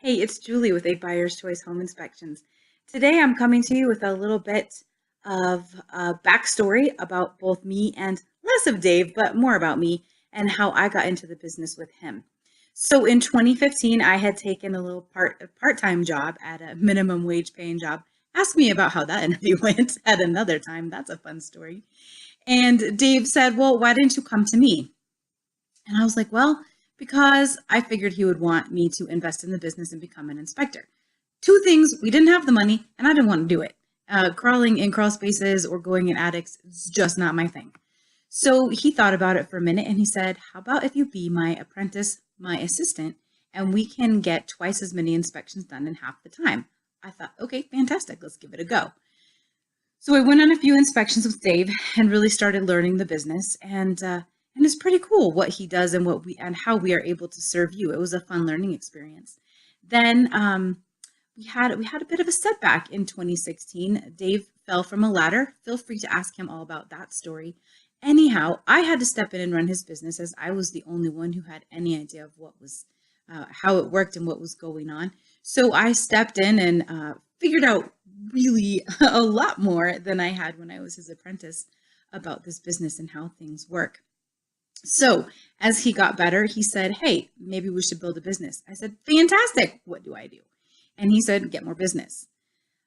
Hey, it's Julie with A Buyer's Choice Home Inspections. Today I'm coming to you with a little bit of a backstory about both me and less of Dave, but more about me and how I got into the business with him. So in 2015, I had taken a little part-time job at a minimum wage paying job. Ask me about how that interview went at another time. That's a fun story. And Dave said, "Well, why didn't you come to me?" And I was like, well, because I figured he would want me to invest in the business and become an inspector. Two things: we didn't have the money, and I didn't want to do it. Crawling in crawl spaces or going in attics is just not my thing. So he thought about it for a minute and he said, how about if you be my apprentice, my assistant, and we can get twice as many inspections done in half the time? I thought, okay, fantastic, let's give it a go. So I went on a few inspections with Dave and really started learning the business. And it's pretty cool what he does and what we and how we are able to serve you. It was a fun learning experience. Then we had a bit of a setback in 2016. Dave fell from a ladder. Feel free to ask him all about that story. Anyhow, I had to step in and run his business as I was the only one who had any idea of what was how it worked and what was going on. So I stepped in and figured out really a lot more than I had when I was his apprentice about this business and how things work. So as he got better, he said, hey, maybe we should build a business. I said, fantastic. What do I do? And he said, get more business.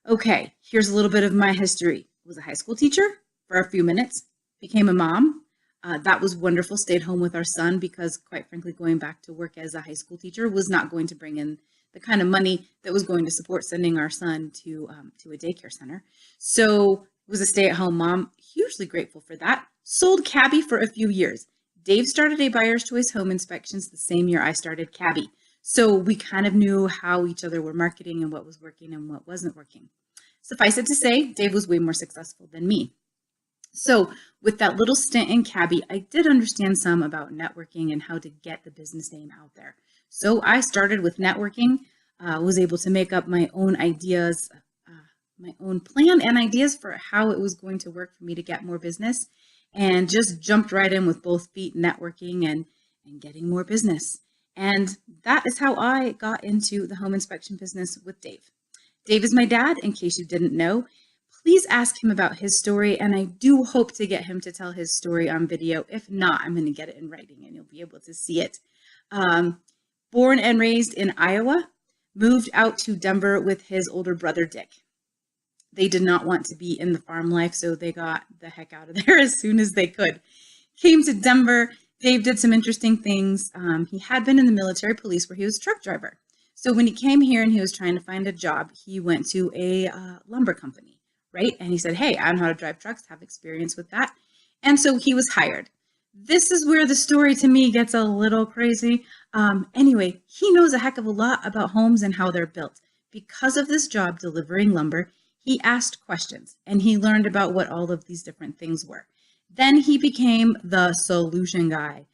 Okay, here's a little bit of my history. Was a high school teacher for a few minutes, became a mom. That was wonderful. Stayed home with our son because, quite frankly, going back to work as a high school teacher was not going to bring in the kind of money that was going to support sending our son to a daycare center. So was a stay-at-home mom. Hugely grateful for that. Sold Cabby for a few years. Dave started A Buyer's Choice Home Inspections the same year I started Cabby. So we kind of knew how each other were marketing and what was working and what wasn't working. Suffice it to say, Dave was way more successful than me. So with that little stint in Cabby, I did understand some about networking and how to get the business name out there. So I started with networking, was able to make up my own ideas, my own plan and ideas for how it was going to work for me to get more business, and just jumped right in with both feet networking and getting more business. And that is how I got into the home inspection business with Dave. Dave is my dad, in case you didn't know. Please ask him about his story, and I do hope to get him to tell his story on video. If not, I'm going to get it in writing, and you'll be able to see it. Born and raised in Iowa, moved out to Denver with his older brother, Dick. They did not want to be in the farm life, so they got the heck out of there as soon as they could. Came to Denver. Dave did some interesting things. He had been in the military police where he was a truck driver. So when he came here and he was trying to find a job, he went to a lumber company, right? And he said, hey, I know how to drive trucks, have experience with that. And so he was hired. This is where the story to me gets a little crazy. Anyway, he knows a heck of a lot about homes and how they're built. Because of this job delivering lumber, he asked questions and he learned about what all of these different things were. Then he became the solution guy.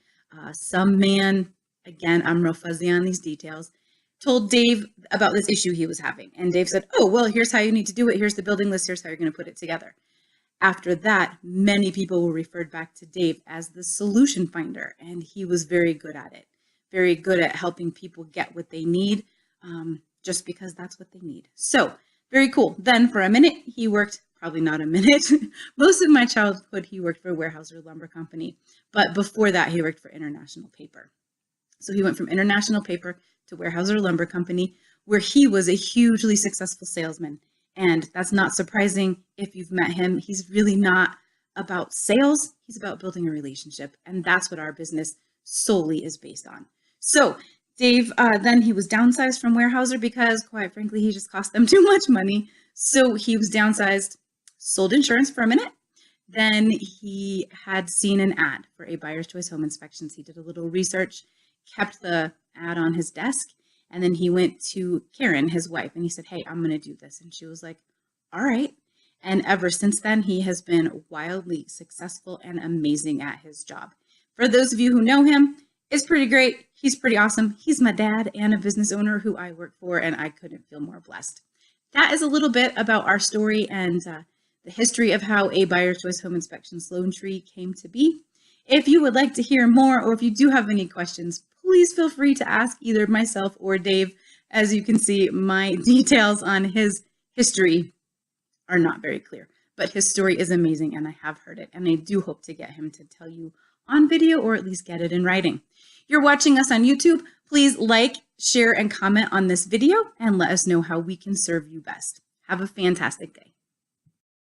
Some man, again, I'm real fuzzy on these details, told Dave about this issue he was having. And Dave said, oh, well, here's how you need to do it. Here's the building list. Here's how you're going to put it together. After that, many people were referred back to Dave as the solution finder. And he was very good at it, very good at helping people get what they need, just because that's what they need. So very cool. Then for a minute, he worked, probably not a minute, most of my childhood, he worked for Weyerhaeuser Lumber Company. But before that, he worked for International Paper. So he went from International Paper to Weyerhaeuser Lumber Company, where he was a hugely successful salesman. And that's not surprising if you've met him. He's really not about sales. He's about building a relationship. And that's what our business solely is based on. So Dave, then he was downsized from Weyerhaeuser because, quite frankly, he just cost them too much money. So he was downsized, sold insurance for a minute. Then he had seen an ad for A Buyer's Choice Home Inspections. He did a little research, kept the ad on his desk, and then he went to Karen, his wife, and he said, hey, I'm going to do this. And she was like, all right. And ever since then, he has been wildly successful and amazing at his job. For those of you who know him, it's pretty great. He's pretty awesome. He's my dad and a business owner who I work for, and I couldn't feel more blessed. That is a little bit about our story and the history of how A Buyer's Choice Home Inspections Lone Tree came to be. If you would like to hear more, or if you do have any questions, please feel free to ask either myself or Dave. As you can see, my details on his history are not very clear, but his story is amazing and I have heard it, and I do hope to get him to tell you on video or at least get it in writing. You're watching us on YouTube. Please like, share, and comment on this video and let us know how we can serve you best. Have a fantastic day.